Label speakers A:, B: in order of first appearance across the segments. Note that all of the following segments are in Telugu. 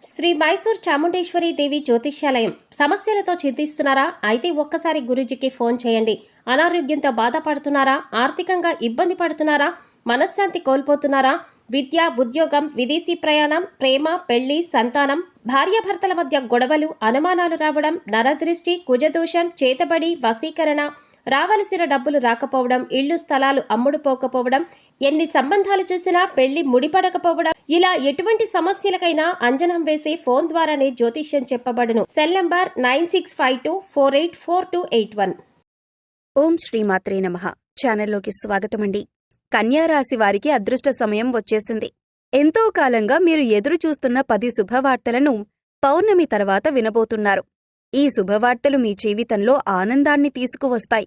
A: శ్రీ మైసూర్ చాముండేశ్వరి దేవి జ్యోతిష్యాలయం. సమస్యలతో చింతిస్తున్నారా? అయితే ఒక్కసారి గురూజీకి ఫోన్ చేయండి. అనారోగ్యంతో బాధపడుతున్నారా? ఆర్థికంగా ఇబ్బంది పడుతున్నారా? మనశ్శాంతి కోల్పోతున్నారా? విద్య, ఉద్యోగం, విదేశీ ప్రయాణం, ప్రేమ, పెళ్లి, సంతానం, భార్యాభర్తల మధ్య గొడవలు, అనుమానాలు రావడం, నరదృష్టి, కుజదోషం, చేతబడి, వశీకరణ, రావలసిన డబ్బులు రాకపోవడం, ఇళ్లు స్థలాలు అమ్ముడుపోకపోవడం, ఎన్ని సంబంధాలు చూసినా పెళ్లి ముడిపడకపోవడం, ఇలా ఎటువంటి సమస్యలకైనా అంజనం వేసే ఫోన్ ద్వారానే జ్యోతిష్యం చెప్పబడును. Cell number 9652484281.
B: ఓం శ్రీమాత్రే నమః. ఛానల్లోకి స్వాగతమండి. కన్యారాశి వారికి అదృష్ట సమయం వచ్చేసింది. ఎంతో కాలంగా మీరు ఎదురు చూస్తున్న 10 శుభవార్తలను పౌర్ణమి తర్వాత వినబోతున్నారు. ఈ శుభవార్తలు మీ జీవితంలో ఆనందాన్ని తీసుకువస్తాయి.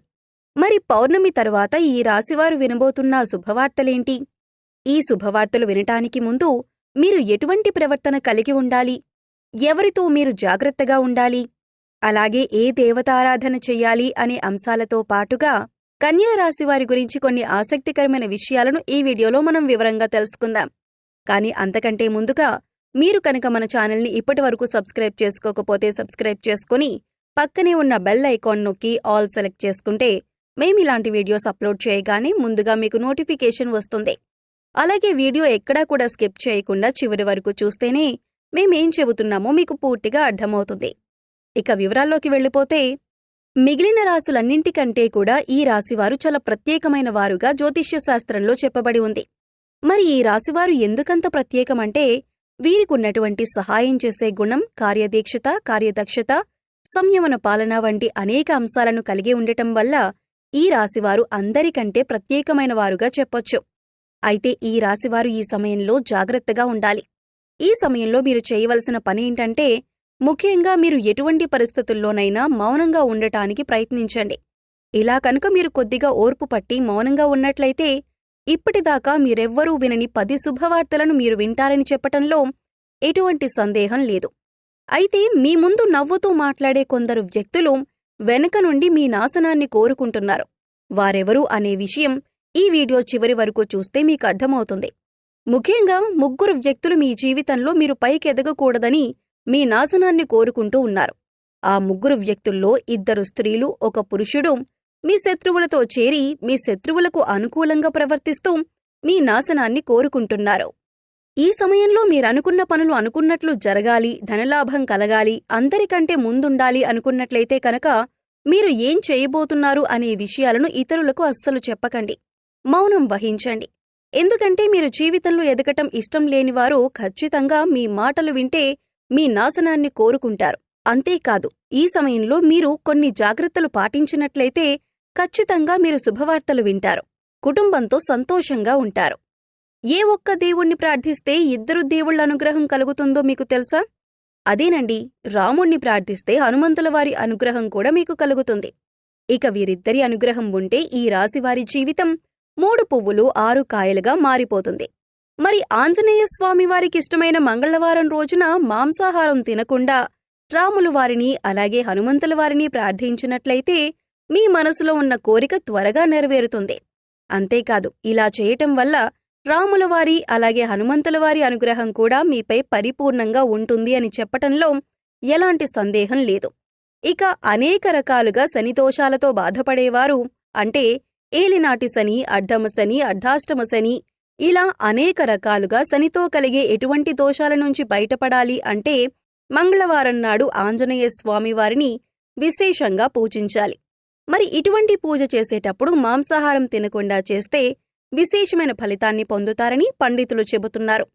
B: మరి పౌర్ణమి తరువాత ఈ రాశివారు వినబోతున్న శుభవార్తలేంటి? ఈ శుభవార్తలు వినటానికి ముందు మీరు ఎటువంటి ప్రవర్తన కలిగి ఉండాలి? ఎవరితో మీరు జాగ్రత్తగా ఉండాలి? అలాగే ఏ దేవతారాధన చెయ్యాలి అనే అంశాలతో పాటుగా కన్యారాశివారి గురించి కొన్ని ఆసక్తికరమైన విషయాలను ఈ వీడియోలో మనం వివరంగా తెలుసుకుందాం. కానీ అంతకంటే ముందుగా మీరు కనుక మన ఛానల్ని ఇప్పటివరకు సబ్స్క్రైబ్ చేసుకోకపోతే సబ్స్క్రైబ్ చేసుకుని పక్కనే ఉన్న బెల్ ఐకాన్ నొక్కి ఆల్ సెలెక్ట్ చేసుకుంటే మేమిలాంటి వీడియోస్ అప్లోడ్ చేయగానే ముందుగా మీకు నోటిఫికేషన్ వస్తుంది. అలాగే వీడియో ఎక్కడా కూడా స్కిప్ చేయకుండా చివరి వరకు చూస్తేనే మేమేం చెబుతున్నామో మీకు పూర్తిగా అర్థమవుతుంది. ఇక వివరాల్లోకి వెళ్ళిపోతే, మిగిలిన రాసులన్నింటికంటే కూడా ఈ రాశివారు చాలా ప్రత్యేకమైన వారుగా జ్యోతిష్య శాస్త్రంలో చెప్పబడి ఉంది. మరి ఈ రాశివారు ఎందుకంత ప్రత్యేకమంటే, వీరికున్నటువంటి సహాయం చేసే గుణం, కార్యదీక్షత, కార్యదక్షత, సంయమన పాలన వంటి అనేక అంశాలను కలిగి ఉండటం వల్ల ఈ రాశివారు అందరికంటే ప్రత్యేకమైన వారుగా చెప్పొచ్చు. అయితే ఈ రాశివారు ఈ సమయంలో జాగ్రత్తగా ఉండాలి. ఈ సమయంలో మీరు చేయవలసిన పనేంటంటే, ముఖ్యంగా మీరు ఎటువంటి పరిస్థితుల్లోనైనా మౌనంగా ఉండటానికి ప్రయత్నించండి. ఇలా కనుక మీరు కొద్దిగా ఓర్పు పట్టి మౌనంగా ఉన్నట్లయితే ఇప్పటిదాకా మీరెవ్వరూ వినని 10 శుభవార్తలను మీరు వింటారని చెప్పటంలో ఎటువంటి సందేహం లేదు. అయితే మీ ముందు నవ్వుతూ మాట్లాడే కొందరు వ్యక్తులు వెనక నుండి మీ నాశనాన్ని కోరుకుంటున్నారు. వారెవరు అనే విషయం ఈ వీడియో చివరి వరకు చూస్తే మీకు అర్థమవుతుంది. ముఖ్యంగా 3 వ్యక్తులు మీ జీవితంలో మీరు పైకెదగకూడదని మీ నాశనాన్ని కోరుకుంటూ ఉన్నారు. ఆ 3 వ్యక్తుల్లో 2 స్త్రీలు, 1 పురుషుడు మీ శత్రువులతో చేరి మీ శత్రువులకు అనుకూలంగా ప్రవర్తిస్తూ మీ నాశనాన్ని కోరుకుంటున్నారు. ఈ సమయంలో మీరనుకున్న పనులు అనుకున్నట్లు జరగాలి, ధనలాభం కలగాలి, అందరికంటే ముందుండాలి అనుకున్నట్లయితే కనుక మీరు ఏం చేయబోతున్నారు అనే విషయాలను ఇతరులకు అస్సలు చెప్పకండి. మౌనం వహించండి. ఎందుకంటే మీరు జీవితంలో ఎదగటం ఇష్టం లేనివారు ఖచ్చితంగా మీ మాటలు వింటే మీ నాశనాన్ని కోరుకుంటారు. అంతేకాదు, ఈ సమయంలో మీరు కొన్ని జాగ్రత్తలు పాటించినట్లయితే ఖచ్చితంగా మీరు శుభవార్తలు వింటారు. కుటుంబంతో సంతోషంగా ఉంటారు. ఏ ఒక్క దేవుణ్ణి ప్రార్థిస్తే 2 దేవుళ్ల అనుగ్రహం కలుగుతుందో మీకు తెలుసా? అదేనండి, రాముణ్ణి ప్రార్థిస్తే హనుమంతుల వారి అనుగ్రహం కూడా మీకు కలుగుతుంది. ఇక వీరిద్దరి అనుగ్రహం ఉంటే ఈ రాశివారి జీవితం 3 పువ్వులు 6 కాయలుగా మారిపోతుంది. మరి ఆంజనేయ స్వామి వారికిష్టమైన మంగళవారం రోజున మాంసాహారం తినకుండా రాములు వారిని అలాగే హనుమంతుల వారిని ప్రార్థించినట్లయితే మీ మనసులో ఉన్న కోరిక త్వరగా నెరవేరుతుంది. అంతేకాదు, ఇలా చేయటం వల్ల రాముల వారి అలాగే హనుమంతుల వారి అనుగ్రహం కూడా మీపై పరిపూర్ణంగా ఉంటుంది అని చెప్పటంలో ఎలాంటి సందేహం లేదు. ఇక అనేక రకాలుగా శనిదోషాలతో బాధపడేవారు, అంటే ఏలినాటి శని, అర్ధమ శని, అర్ధాష్టమ శని, ఇలా అనేక రకాలుగా శనితో కలిగే ఎటువంటి దోషాల నుంచి బయటపడాలి అంటే మంగళవారం నాడు ఆంజనేయ స్వామివారిని విశేషంగా పూజించాలి. మరి ఇటువంటి పూజ చేసేటప్పుడు మాంసాహారం తినకుండా చేస్తే విశేషమైన ఫలితాన్ని పొందుతారని పండితులు చెబుతున్నారు.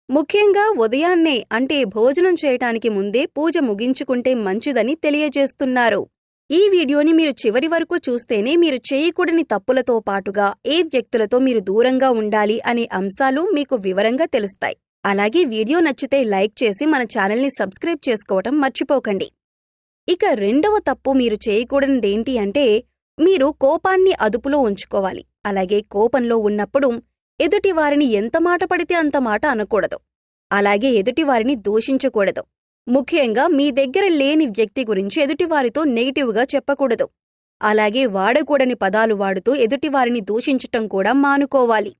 B: ముఖ్యంగా ఉదయాన్నే, అంటే భోజనం చేయటానికి ముందే పూజ ముగించుకుంటే మంచిదని తెలియజేస్తున్నారు. ఈ వీడియోని మీరు చివరి వరకు చూస్తేనే మీరు చేయకూడని తప్పులతో పాటుగా ఏ వ్యక్తులతో మీరు దూరంగా ఉండాలి అనే అంశాలు మీకు వివరంగా తెలుస్తాయి. అలాగే వీడియో నచ్చితే లైక్ చేసి మన ఛానల్ని సబ్స్క్రైబ్ చేసుకోవటం మర్చిపోకండి. ఇక రెండవ తప్పు మీరు చేయకూడనిదేంటి అంటే, మీరు కోపాన్ని అదుపులో ఉంచుకోవాలి. అలాగే కోపంలో ఉన్నప్పుడు ఎదుటివారిని ఎంత మాట పడితే అంత మాట అనకూడదు. అలాగే ఎదుటివారిని దూషించకూడదు. ముఖ్యంగా మీ దగ్గర లేని వ్యక్తి గురించి ఎదుటివారితో నెగిటివ్గా చెప్పకూడదు. అలాగే వాడకూడని పదాలు వాడుతూ ఎదుటివారిని దూషించటం కూడా మానుకోవాలి.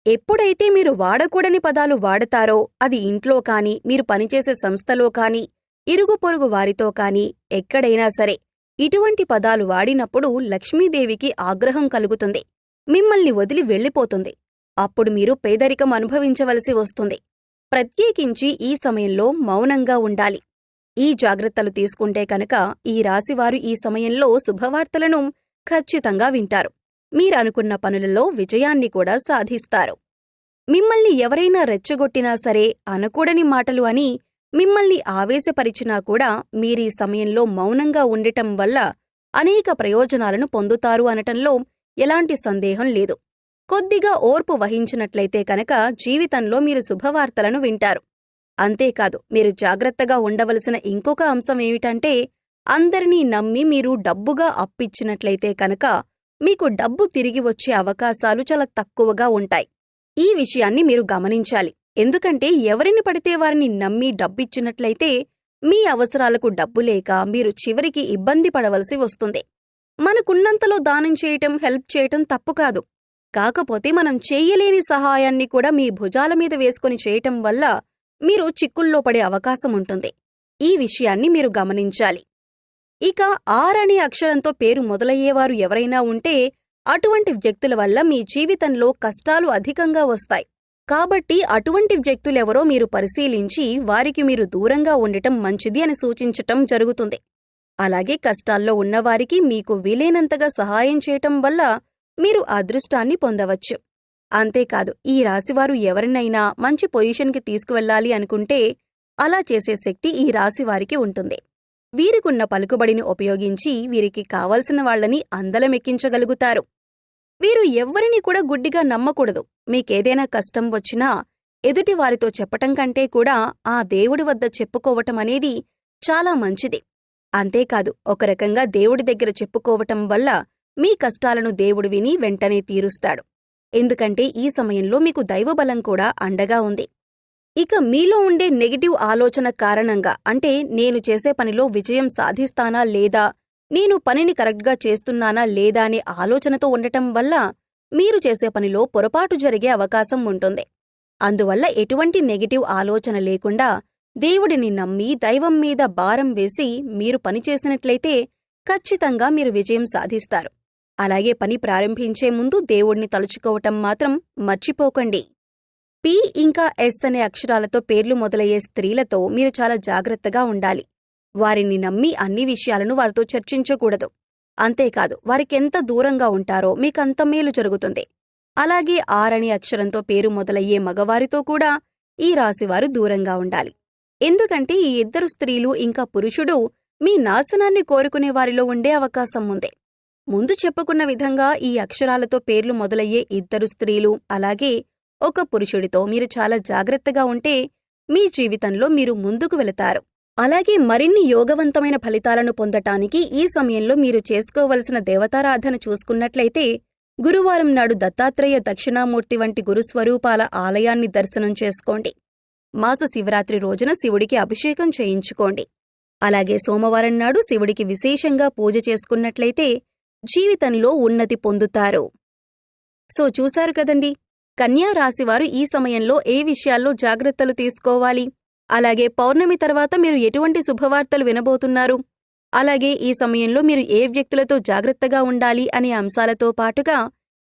B: ఎప్పుడైతే మీరు వాడకూడని పదాలు వాడతారో అది ఇంట్లో కాని, మీరు పనిచేసే సంస్థలో కాని, ఇరుగు పొరుగు వారితో కాని, ఎక్కడైనా సరే ఇటువంటి పదాలు వాడినప్పుడు లక్ష్మీదేవికి ఆగ్రహం కలుగుతుంది. మిమ్మల్ని వదిలి వెళ్ళిపోతుంది. అప్పుడు మీరు పేదరికం అనుభవించవలసి వస్తుంది. ప్రత్యేకించి ఈ సమయంలో మౌనంగా ఉండాలి. ఈ జాగ్రత్తలు తీసుకుంటే కనుక ఈ రాశివారు ఈ సమయంలో శుభవార్తలను ఖచ్చితంగా వింటారు. మీరనుకున్న పనులలో విజయాన్ని కూడా సాధిస్తారు. మిమ్మల్ని ఎవరైనా రెచ్చగొట్టినా సరే, అనకూడని మాటలు అని మిమ్మల్ని ఆవేశపరిచినా కూడా మీరీ సమయంలో మౌనంగా ఉండటం వల్ల అనేక ప్రయోజనాలను పొందుతారు అనటంలో ఎలాంటి సందేహం లేదు. కొద్దిగా ఓర్పు వహించినట్లయితే కనుక జీవితంలో మీరు శుభవార్తలను వింటారు. అంతేకాదు, మీరు జాగ్రత్తగా ఉండవలసిన ఇంకొక అంశం ఏమిటంటే, అందరినీ నమ్మి మీరు డబ్బుగా అప్పిచ్చినట్లయితే కనుక మీకు డబ్బు తిరిగి వచ్చే అవకాశాలు చాలా తక్కువగా ఉంటాయి. ఈ విషయాన్ని మీరు గమనించాలి. ఎందుకంటే ఎవరిని పడితే వారిని నమ్మి డబ్బిచ్చినట్లయితే మీ అవసరాలకు డబ్బు లేక మీరు చివరికి ఇబ్బంది పడవలసి వస్తుంది. మనకున్నంతలో దానం చేయటం, హెల్ప్ చేయటం తప్పు కాదు. కాకపోతే మనం చేయలేని సహాయాన్ని కూడా మీ భుజాల మీద వేసుకుని చేయటం వల్ల మీరు చిక్కుల్లో పడే అవకాశం ఉంటుంది. ఈ విషయాన్ని మీరు గమనించాలి. ఇక ఆర్ అనే అక్షరంతో పేరు మొదలయ్యేవారు ఎవరైనా ఉంటే అటువంటి వ్యక్తుల వల్ల మీ జీవితంలో కష్టాలు అధికంగా వస్తాయి. కాబట్టి అటువంటి వ్యక్తులెవరో మీరు పరిశీలించి వారికి మీరు దూరంగా ఉండటం మంచిది అని సూచించటం జరుగుతుంది. అలాగే కష్టాల్లో ఉన్నవారికి మీకు వీలైనంతగా సహాయం చేయటం వల్ల మీరు అదృష్టాన్ని పొందవచ్చు. అంతేకాదు, ఈ రాశివారు ఎవరినైనా మంచి పొజిషన్కి తీసుకువెళ్లాలి అనుకుంటే అలా చేసే శక్తి ఈ రాశివారికి ఉంటుంది. వీరికున్న పలుకుబడిని ఉపయోగించి వీరికి కావలసిన వాళ్లని అందలమెక్కించగలుగుతారు. వీరు ఎవ్వరిని కూడా గుడ్డిగా నమ్మకూడదు. మీకేదైనా కష్టం వచ్చినా ఎదుటివారితో చెప్పటం కంటే కూడా ఆ దేవుడి వద్ద చెప్పుకోవటం అనేది చాలా మంచిది. అంతేకాదు, ఒక రకంగా దేవుడి దగ్గర చెప్పుకోవటం వల్ల మీ కష్టాలను దేవుడు విని వెంటనే తీరుస్తాడు. ఎందుకంటే ఈ సమయంలో మీకు దైవబలం కూడా అండగా ఉంది. ఇక మీలో ఉండే నెగటివ్ ఆలోచన కారణంగా, అంటే నేను చేసే పనిలో విజయం సాధిస్తానా లేదా, నేను పనిని కరెక్ట్గా చేస్తున్నానా లేదా అనే ఆలోచనతో ఉండటం వల్ల మీరు చేసే పనిలో పొరపాటు జరిగే అవకాశం ఉంటుంది. అందువల్ల ఎటువంటి నెగటివ్ ఆలోచన లేకుండా దేవుడిని నమ్మి దైవం మీద భారం వేసి మీరు పనిచేసినట్లయితే ఖచ్చితంగా మీరు విజయం సాధిస్తారు. అలాగే పని ప్రారంభించే ముందు దేవుడిని తలుచుకోవటం మాత్రం మర్చిపోకండి. పి ఇంకా ఎస్ అనే అక్షరాలతో పేర్లు మొదలయ్యే స్త్రీలతో మీరు చాలా జాగ్రత్తగా ఉండాలి. వారిని నమ్మి అన్ని విషయాలను వారితో చర్చించకూడదు. అంతేకాదు, వారికెంత దూరంగా ఉంటారో మీకంత మేలు జరుగుతుంది. అలాగే ఆర్ అనే అక్షరంతో పేరు మొదలయ్యే మగవారితో కూడా ఈ రాశివారు దూరంగా ఉండాలి. ఎందుకంటే ఈ ఇద్దరు స్త్రీలు ఇంకా పురుషుడు మీ నాశనాన్ని కోరుకునే వారిలో ఉండే అవకాశం ఉంది. ముందు చెప్పుకున్న విధంగా ఈ అక్షరాలతో పేర్లు మొదలయ్యే ఇద్దరు స్త్రీలు అలాగే ఒక పురుషుడితో మీరు చాలా జాగ్రత్తగా ఉంటే మీ జీవితంలో మీరు ముందుకు వెళతారు. అలాగే మరిన్ని యోగవంతమైన ఫలితాలను పొందటానికి ఈ సమయంలో మీరు చేసుకోవలసిన దేవతారాధన చూసుకున్నట్లయితే గురువారం నాడు దత్తాత్రేయ దక్షిణామూర్తి వంటి గురుస్వరూపాల ఆలయాన్ని దర్శనం చేసుకోండి. మాస శివరాత్రి రోజున శివుడికి అభిషేకం చేయించుకోండి. అలాగే సోమవారం నాడు శివుడికి విశేషంగా పూజ చేసుకున్నట్లయితే జీవితంలో ఉన్నతి పొందుతారు. సో చూశారు కదండి, కన్యా రాశివారు ఈ సమయంలో ఏ విషయాల్లో జాగ్రత్తలు తీసుకోవాలి, అలాగే పౌర్ణమి తర్వాత మీరు ఎటువంటి శుభవార్తలు వినబోతున్నారు, అలాగే ఈ సమయంలో మీరు ఏ వ్యక్తులతో జాగ్రత్తగా ఉండాలి అనే అంశాలతో పాటుగా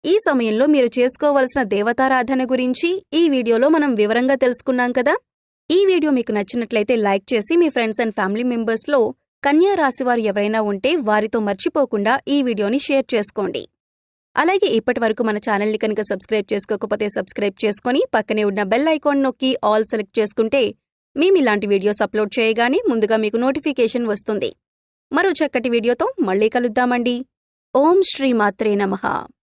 B: ఈ సమయంలో మీరు చేసుకోవలసిన దేవతారాధన గురించి ఈ వీడియోలో మనం వివరంగా తెలుసుకున్నాం కదా. ఈ వీడియో మీకు నచ్చినట్లయితే లైక్ చేసి మీ ఫ్రెండ్స్ అండ్ ఫ్యామిలీ మెంబర్స్లో కన్యా రాశివారు ఎవరైనా ఉంటే వారితో మర్చిపోకుండా ఈ వీడియోని షేర్ చేసుకోండి. అలాగే ఇప్పటివరకు మన ఛానల్ని కనుక సబ్స్క్రైబ్ చేసుకోకపోతే సబ్స్క్రైబ్ చేసుకుని పక్కనే ఉన్న బెల్ ఐకాన్ నొక్కి ఆల్ సెలెక్ట్ చేసుకుంటే మేము ఇలాంటి వీడియోస్ అప్లోడ్ చేయగానే ముందుగా మీకు నోటిఫికేషన్ వస్తుంది. మరో చక్కటి వీడియోతో మళ్ళీ కలుద్దామండి. ఓం శ్రీ మాత్రే నమః.